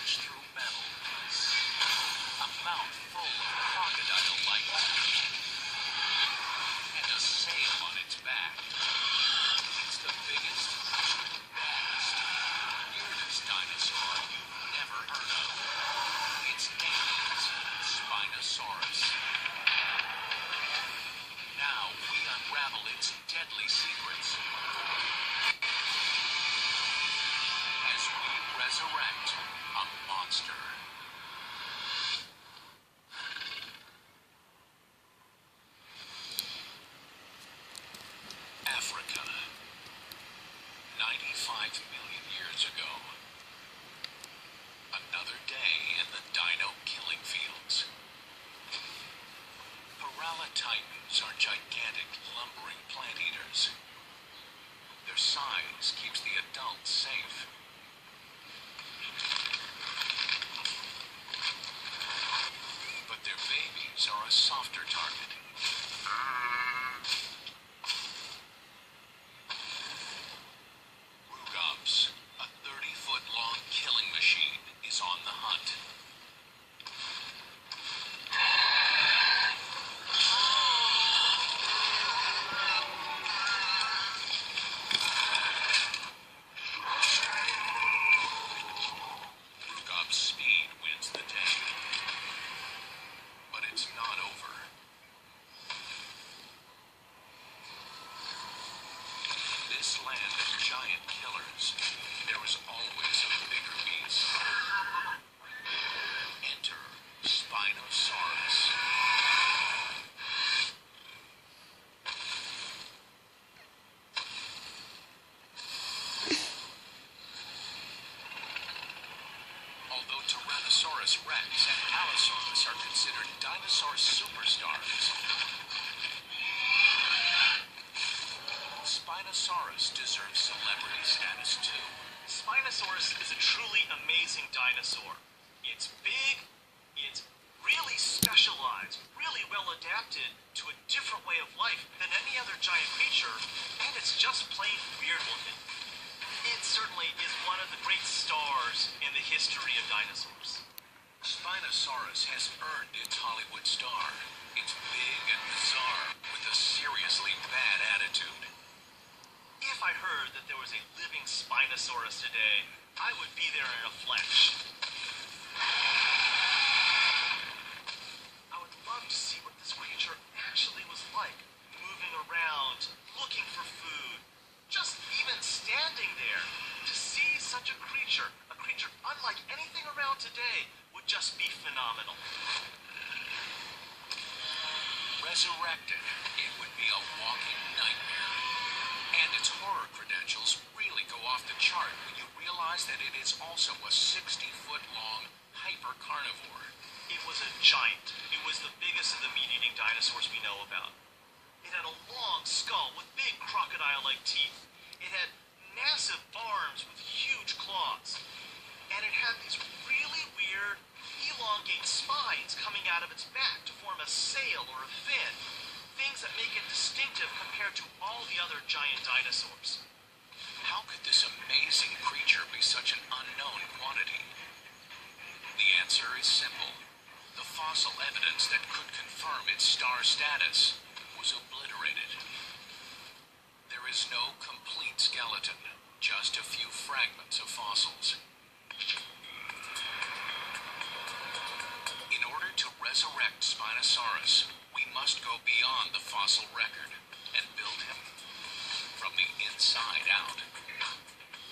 punch through metal. A mouth full of crocodile-like teeth. And a sail on its back. It's the biggest, baddest, weirdest dinosaur you've never heard of. Its name is Spinosaurus. Now we unravel its deadly secrets as we resurrect a monster. Africa, 95 million years ago. Another day in the dino killing fields. Paralititans are gigantic, lumbering plant eaters. Their size keeps the adults safe. But their babies are a softer target. Rugops, a 30-foot-long killing machine, is on the hunt. Rugop's speed wins the day. But it's not over. This land of giant killers, there is always a bigger beast. Enter Spinosaurus. Although Tyrannosaurus rex and Allosaurus are considered dinosaur superstars, Spinosaurus deserves celebrity status too. Spinosaurus is a truly amazing dinosaur. It's big, it's really specialized, really well adapted to a different way of life than any other giant creature, and it's just plain weird looking. It certainly is one of the great stars in the history of dinosaurs. Spinosaurus has earned its Hollywood star. It's big and bizarre, with a seriously bad attitude. If I heard that there was a living Spinosaurus today, I would be there in a flash. I would love to see what this creature actually was like, moving around, looking for food, just even standing there. To see such a creature unlike anything around today, would just be phenomenal. Resurrected, it would be a walking nightmare. And its horror credentials really go off the chart when you realize that it is also a 60-foot-long hyper-carnivore. It was a giant. It was the biggest of the meat-eating dinosaurs we know about. It had a long skull with big crocodile-like teeth. It had massive arms with huge claws. And it had these really weird, elongate spines coming out of its back to form a sail or a fin. Things that make it distinctive compared to all the other giant dinosaurs. How could this amazing creature be such an unknown quantity? The answer is simple. The fossil evidence that could confirm its star status was obliterated. There is no complete skeleton, just a few fragments of fossils. In order to resurrect Spinosaurus, we must go beyond the fossil record and build him from the inside out.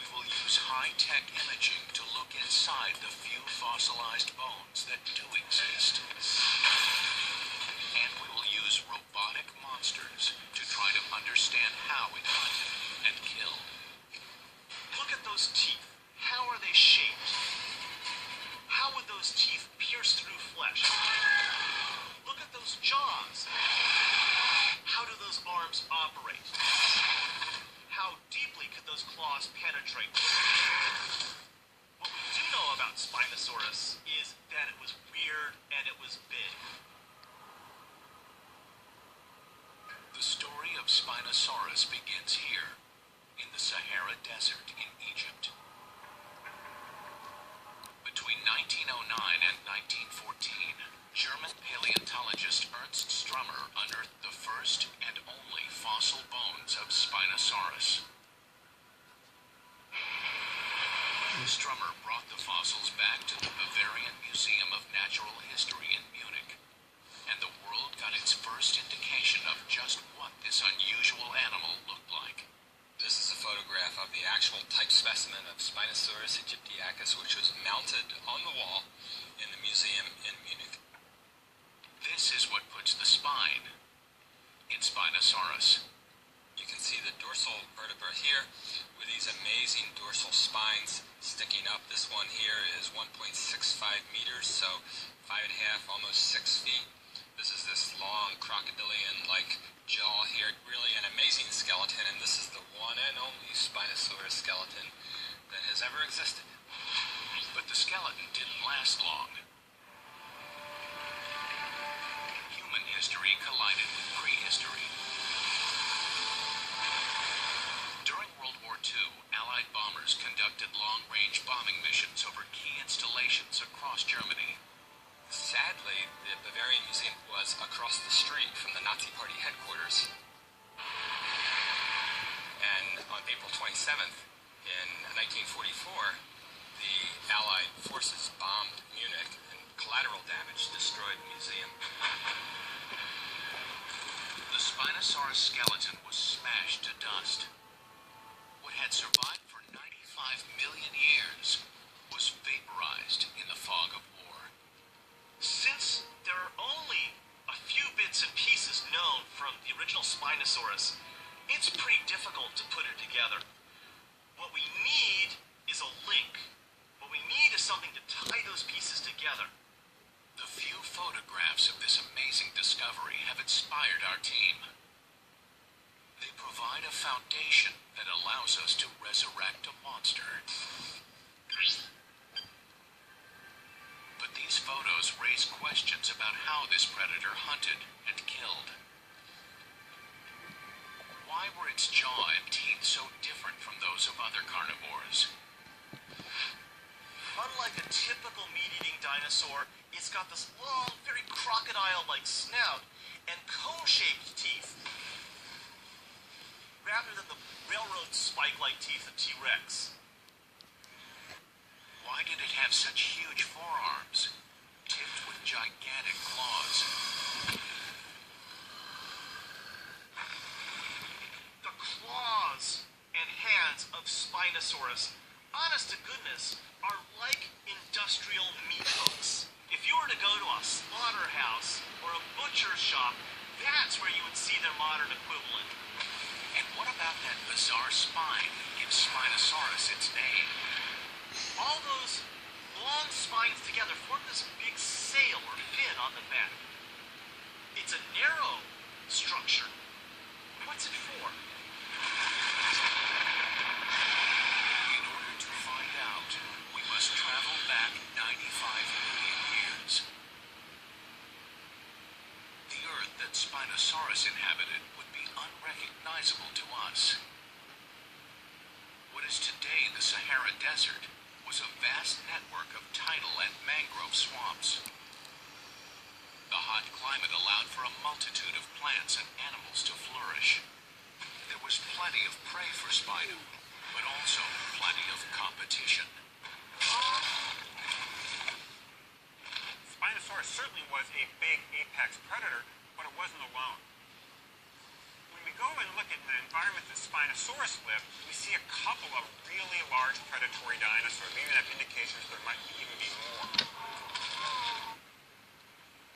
We will use high-tech imaging to look inside the few fossilized bones that do exist. And we will use robotic monsters to try to understand how it hunted and killed. Look at those teeth. How are they shaped? How would those teeth pierce through flesh? Look at those jaws. How do those arms operate? How deeply could those claws penetrate? What we do know about Spinosaurus is that it was weird and it was big. The story of Spinosaurus begins here, in the Sahara Desert in Egypt. Between Strummer brought the fossils back to the Bavarian Museum of Natural History in Munich, and the world got its first indication of just what this unusual animal looked like. This is a photograph of the actual type specimen of Spinosaurus aegyptiacus, which was mounted on the wall in the museum in Munich. This is what puts the spine in Spinosaurus. You can see the dorsal vertebra here with these amazing dorsal spines sticking up. This one here is 1.65 meters, so 5.5, almost 6 feet. This is this long crocodilian-like jaw here. Really an amazing skeleton, and this is the one and only Spinosaurus skeleton that has ever existed. But the skeleton didn't last long. Human history collided with prehistory. During World War II, Allied bombers conducted long-range bombing missions over key installations across Germany. Sadly, the Bavarian Museum was across the street from the Nazi Party headquarters. And on April 27th, in 1944, the Allied forces bombed Munich, and collateral damage destroyed the museum. The Spinosaurus skeleton was smashed to dust. What had survived for 95 million years was vaporized in the fog of war. Since there are only a few bits and pieces known from the original Spinosaurus, it's pretty difficult to put it together. What we need is a link. What we need is something to tie those pieces together. The few photographs of this amazing discovery have inspired our team. They provide a foundation that allows us to resurrect a monster. But these photos raise questions about how this predator hunted and killed. Why were its jaw and teeth so different from those of other carnivores? Unlike a typical meat-eating dinosaur, it's got this long, very crocodile-like snout and cone-shaped teeth, rather than the railroad spike-like teeth of T-Rex. Why did it have such huge forearms, tipped with gigantic claws? The claws and hands of Spinosaurus, honest to goodness, are like industrial meat hooks. If you were to go to a slaughterhouse or a butcher's shop, that's where you would see their modern equivalent. And what about that bizarre spine that gives Spinosaurus its name? All those long spines together form this big sail or fin on the back. It's a narrow structure. What's it for? In order to find out, we must travel back 95 million years. The Earth that Spinosaurus inhabited would be unrecognizable to us. What is today the Sahara Desert was a vast network of tidal and mangrove swamps. The hot climate allowed for a multitude of plants and animals to flourish. There was plenty of prey for Spino, but also plenty of competition. Spinosaurus certainly was a big apex predator, but it wasn't alone. When we go and look at the environment that Spinosaurus lived, we see a couple of really large predatory dinosaurs. We even have indications there might even be more.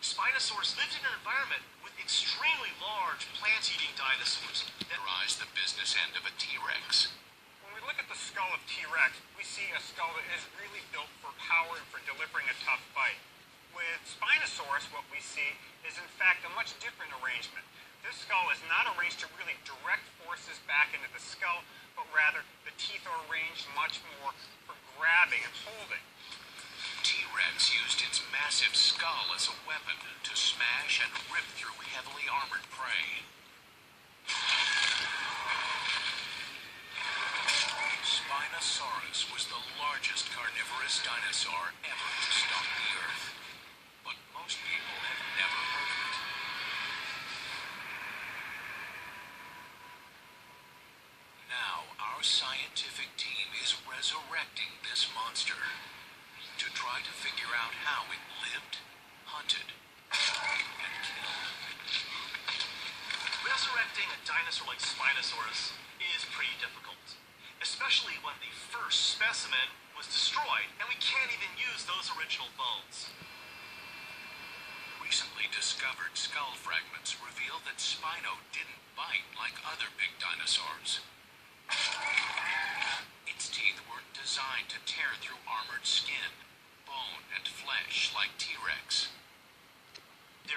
Spinosaurus lived in an environment with extremely large plant-eating dinosaurs that Rise the business end of a T-Rex. When we look at the skull of T-Rex, we see a skull that is really built for power and for delivering a tough bite. With Spinosaurus, what we see is in fact a much different arrangement. This skull is not arranged to really direct forces back into the skull, but rather the teeth are arranged much more for grabbing and holding. T-Rex used its massive skull as a weapon to smash and rip through heavily armored prey. Spinosaurus was the largest carnivorous dinosaur ever to stalk the Earth, but most people have never heard of it. Now, our Our scientific team is resurrecting this monster to try to figure out how it lived, hunted, and killed. Resurrecting a dinosaur like Spinosaurus is pretty difficult, especially when the first specimen was destroyed and we can't even use those original bones. Recently discovered skull fragments reveal that Spino didn't bite like other big dinosaurs. Its teeth weren't designed to tear through armored skin, bone, and flesh like T-Rex.